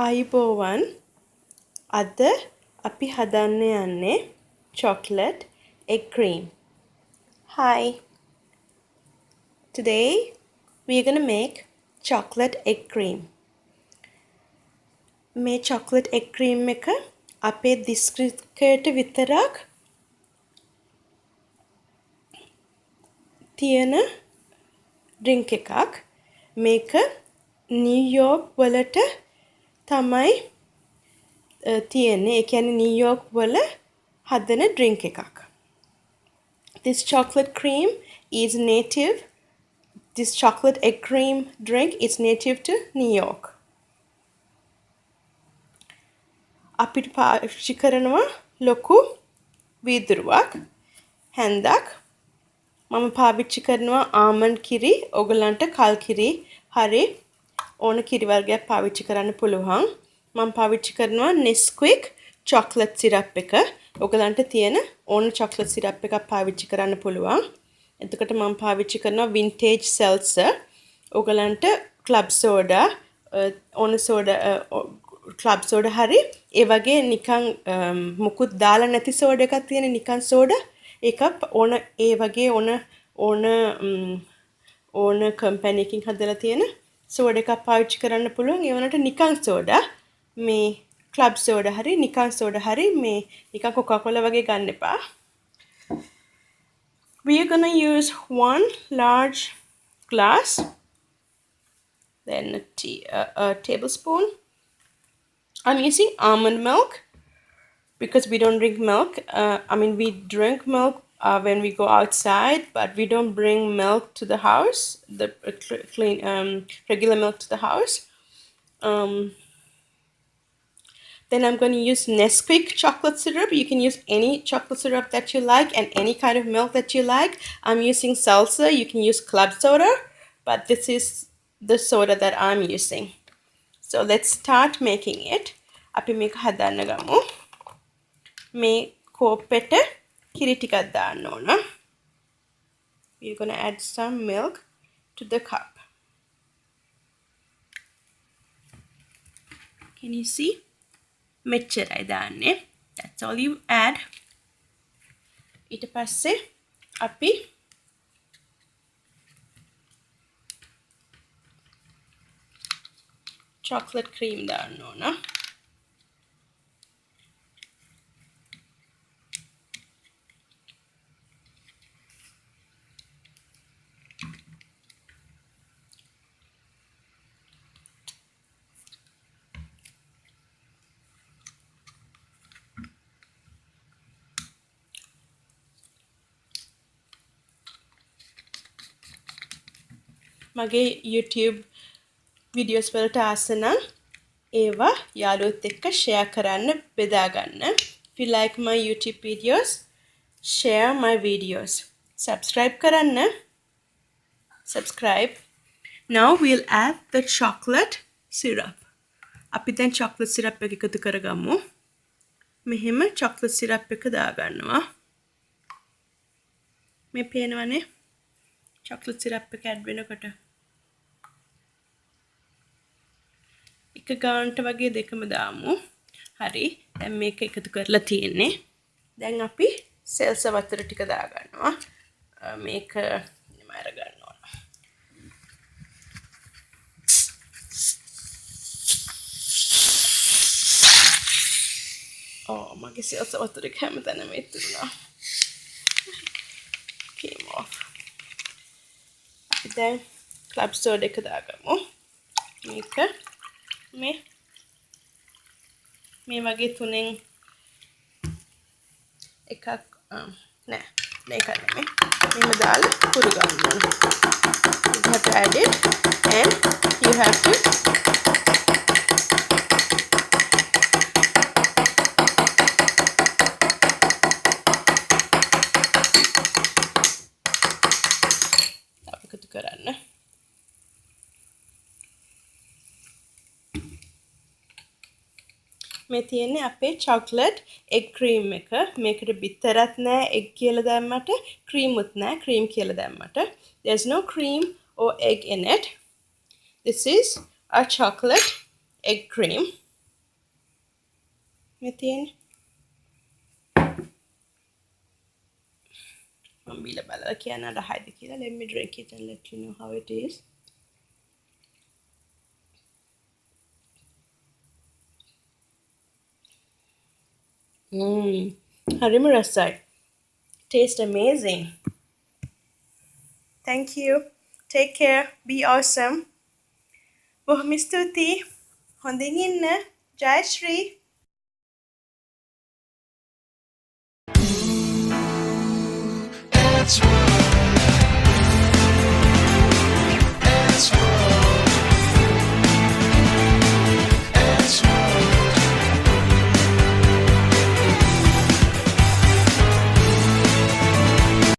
ආයුබෝවන් අද අපි හදන්න යන්නේ chocolate egg cream. Hi. Today we're going to make chocolate egg cream. මේ chocolate egg cream එක අපේ දිස්ත්‍රික්කයට විතරක් තියෙන drink එකක්. මේක නිව්යෝර්ක් වලට තමයි තියෙන්නේ. ඒ කියන්නේ නිව්යෝර්ක් වල හදන drink එකක්. This chocolate cream is native. This chocolate egg cream drink is native to New York. අපිට පාවිච්චි කරනවා ලොකු වීදුරුවක් හැන්දක්. මම පාවිච්චි කරනවා ආමන්ඩ් කිරි. ඔයගලන්ට කල් කිරි හරි ඕන කිරි වර්ගයක් පාවිච්චි කරන්න පුළුවන්. මම පාවිච්චි කරනවා Nesquik chocolate syrup එක. ඔයගලන්ට තියෙන ඕන chocolate syrup එකක් පාවිච්චි කරන්න පුළුවන්. එතකොට මම පාවිච්චි කරනවා vintage seltzer. ඔයගලන්ට club soda ඕන soda club soda හරි ඒ වගේ නිකන් මුකුත් දාලා නැති soda එකක් තියෙන නිකන් soda එකක් ඕන ඒ වගේ ඕන company එකකින් හදලා තියෙන soda එකක් පාවිච්චි කරන්න පුළුවන්. ඒ වුණාට නිකන් soda මේ club soda හරි නිකන් soda හරි මේ නිකන් Coca-Cola වගේ ගන්න එපා. We are going to use 1 large glass, then a tablespoon. I'm using almond milk because we don't drink milk. We drink milk when we go outside, but we don't bring milk to the house, the clean regular milk to the house. Then I'm going to use Nesquik chocolate syrup. You can use any chocolate syrup that you like and any kind of milk that you like. I'm using salsa. You can use club soda, but this is the soda that I'm using. So let's start making it. අපි මේක හදන්න ගමු. මේ කෝප්පෙට කිරි ටිකක් දාන්න ඕන. We're going to add some milk to the cup. Can you see? මෙච්චරයි දාන්නේ. That's all you add. ඊට පස්සේ අපි chocolate cream දාන්න ඕන. මගේ YouTube videos වලට ආස නම් ඒවා යාළුවොත් එක්ක share කරන්න බෙදා ගන්න. If you like my YouTube videos, share my videos. Subscribe කරන්න. Subscribe. Now we'll add the chocolate syrup. අපි දැන් chocolate syrup එක එකතු කරගමු. මෙහෙම chocolate syrup එක දාගන්නවා. මේ පේනවනේ chocolate syrup එක add වෙනකොට එක ගානට වගේ දෙකම දාමු. හරි. දැන් මේක එකතු කරලා තියෙන්නේ. දැන් අපි සෙල්ස වතුර ටික දාගන්නවා. මේක නිම අරගන්න ඕන. මගේ සෙල්ස වතුර එක හැමතැනම ඉතුරුනා. Came off. අපි දැන් club soda එක දාගමු. මේක මේ වගේ තුනෙන් එකක් නෑ මේක නෙමෙයි මෙහෙම දාලා පුරු ගන්න ඕන. You have to add it and you have to එකතු කරන්න. මේ තියෙන්නේ අපේ chocolate egg cream එක. මේකට බිත්තරත් නෑ, egg කියලා දැම්මට, cream උත් නෑ, cream කියලා දැම්මට. There's no cream or egg in it. This is a chocolate egg cream. මේ තියෙන්නේ. මම බීලා බලලා කියන්න රහයිද කියලා. Let me drink it and let you know how it is. හරිම රසයි. Taste amazing. Thank you. Take care. Be awesome. බොහොම ස්තුතියි. හොඳින් ඉන්න. ජය ශ්‍රී. That's what